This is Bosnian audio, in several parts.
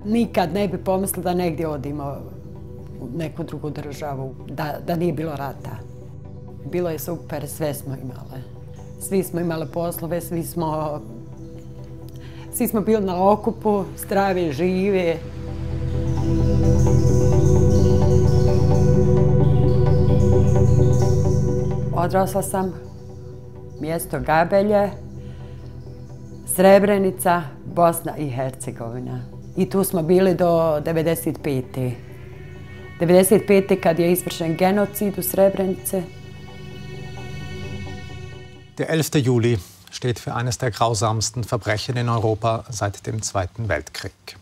Nikad ne bi pomislili da negdje odimo u neku drugu državu, da nije bilo rata. Bilo je super, sve smo imale. Svi smo imali poslove, svi smo bili na okupu, zdravi, živi. Odrasla sam, mjesto Gabelje, Srebrenica, Bosna i Hercegovina. I tu smo bili do 95. 95. kad je izvršen genocid u Srebrenice. Der 11. Juli steht für eines der grausamsten Verbrechen in Europa seit dem Zweiten Weltkrieg.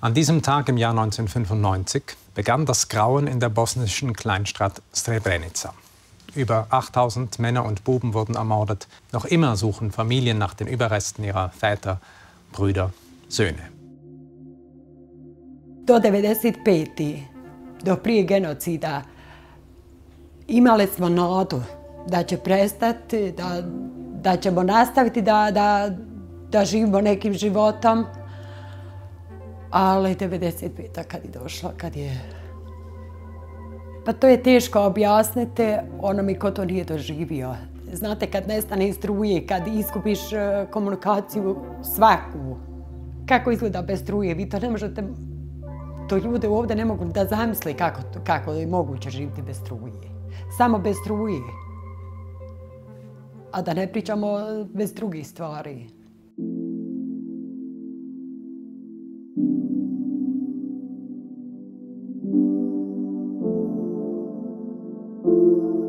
An diesem Tag im Jahr 1995 begann das Grauen in der bosnischen Kleinstadt Srebrenica. Über 8000 Männer und Buben wurden ermordet. Noch immer suchen Familien nach den Überresten ihrer Väter, Brüder, Söhne. Do 95. do prije genocida imali smo nadu da će prestati, da ćemo nastaviti da živimo nekim životom. Ali 95. kad je došla, pa to je teško objasniti onome ko to nije doživio. Znate, kad nestane struje, kad izgubiš komunikaciju svaku, kako izgleda bez struje, vi to ne možete, to ljude ovdje ne mogu da zamisli kako je moguće živjeti bez struje. Samo bez struje. A da ne pričamo bez drugih stvari.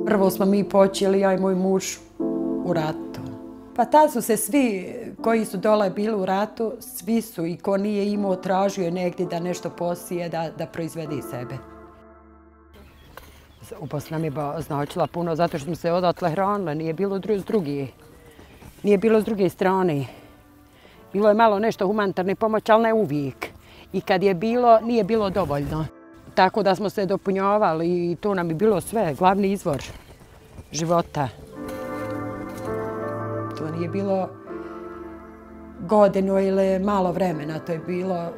Prvo smo mi počeli, ja i moj muž, u ratu. Pa tad su se svi koji su dole bili u ratu, svi su, i ko nije imao, tražio negdje da nešto posije, da proizvede sebe. U Bosni nam je značila puno zato što smo se odatle hranili, nije bilo s druge strane. Bilo je malo nešto humanitarne pomoći, ali ne uvijek. I kad je bilo, nije bilo dovoljno. Tako da smo se dopunjavali i to nam je bilo sve, glavni izvor života. To nije bilo godinu ili malo vremena, to je bilo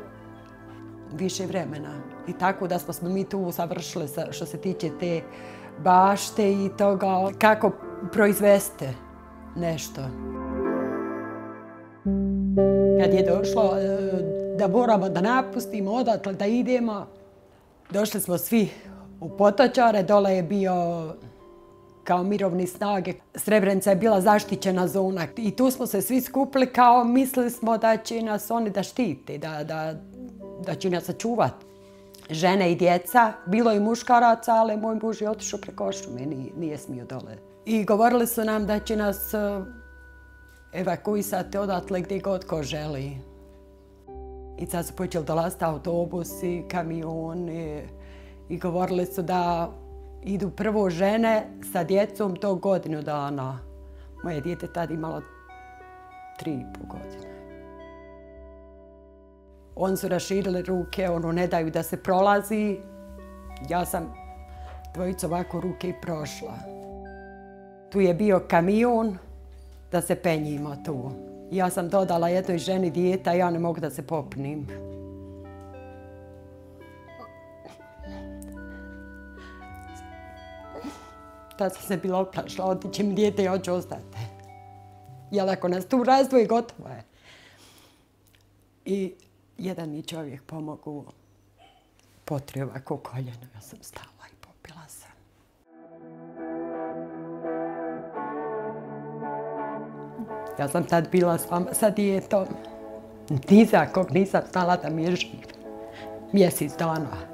više vremena. I tako da smo mi tu završili što se tiče te bašte i toga kako proizvesti nešto. Kad je došlo da moramo da napustimo odatle, da idemo, došli smo svi u Potočare, dole je bio kao mirovne snage. Srebrenica je bila zaštićena zona i tu smo se svi skupili kao mislili smo da će nas oni da štite, da će nas sačuvati. Žene i djeca, bilo i muškaraca, ali moj muž je otišao preko šume, nije smio dole. I govorili su nam da će nas evakuisati odatle gdje god ko želi. I sad su počeli dolaziti autobusi, kamioni i govorili su da idu prvo žene sa djecom do godinu dana. Moje dijete tad imalo 3,5 godine. Oni su raširili ruke, ne daju da se prolazi. Ja sam dvojicu ovako ruke i prošla. Tu je bio kamion da se penjimo tu. Ja sam dodala jednoj ženi dijete, a ja ne mogu da se popnim. Tad sam se bila oplašila, otiće mi dijete i hoću ostati. Jer ako nas tu razdvoji, gotovo je. I jedan mi čovjek pomogao, potrio ovako koljeno, ja sam stala i popila sam. Ja sam tad bila sa dijetom. Ni za kog nisam znala da mi je živ. Mjesec dana.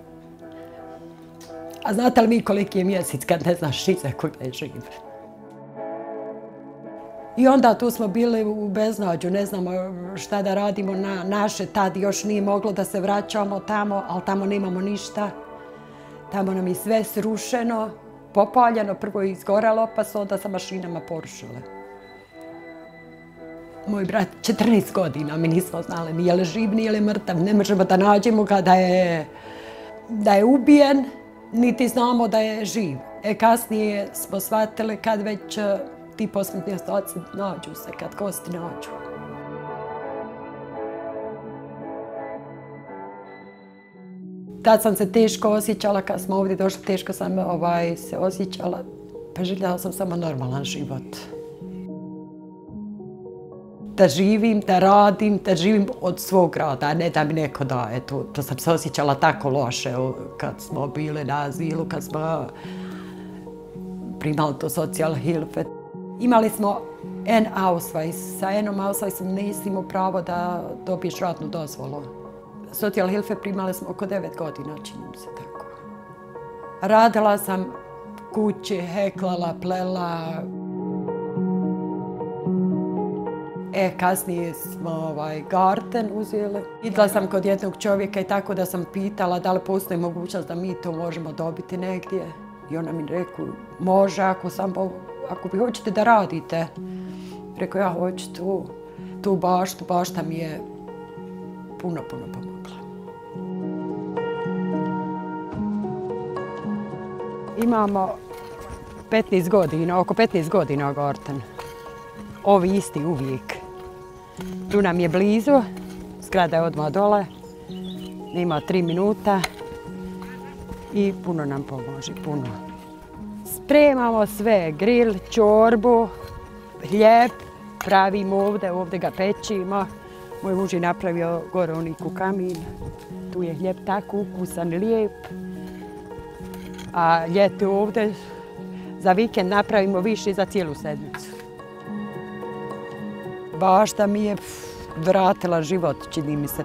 A znate li mi koliki je mjesec kad ne znaš ni za kog da je živ? I onda tu smo bili u beznađu, ne znamo šta da radimo. Naše tad još nije moglo da se vraćamo tamo, ali tamo nemamo ništa. Tamo nam je sve srušeno, popaljeno, prvo je izgoralo, pa su onda sa mašinama porušile. Moj brat 14 godina, mi nismo znali ni je li živ, ni je li mrtav. Ne možemo da nađemo ga da je ubijen, niti znamo da je živ. Kasnije smo shvatili kad već ti posmrtni ostaci nađu se, kad kosti nađu. Tad sam se teško osjećala, kad smo ovdje došli, teško sam se osjećala. Pa željela sam samo normalan život. Da živim, da radim, da živim od svog rada, a ne da mi neko daje. To sam se osjećala tako loše kad smo bili na azilu, kad smo primali to Sozialhilfe. Imali smo N-Ausweis. Sa N-Ausweisom nisi imao pravo da dobiješ radnu dozvolu. Sozialhilfe primali smo oko 9 godina, čini mi se tako. Radila sam kući, heklala, plela. Kasnije smo garten uzeli. Idla sam kod jednog čovjeka i tako da sam pitala da li postoji mogućnost da mi to možemo dobiti negdje. I ona mi rekla, može ako vi hoćete da radite. Rekao, ja hoću tu baštu, bašta mi je puno pomogla. Imamo 15 godina, oko 15 godina garten. Ovi isti uvijek. Tu nam je blizu, zgrada je odmah dole, ima 3 minuta i puno nam pomože, puno. Spremamo sve, grill, čorbu, hljeb, pravimo ovdje ga pečimo. Moj muž je napravio gore u kamin, tu je hljeb tako ukusan, lijep. A ljeti ovdje za vikend napravimo više za cijelu sedmicu. Bašta mi je vratila život, čini mi se.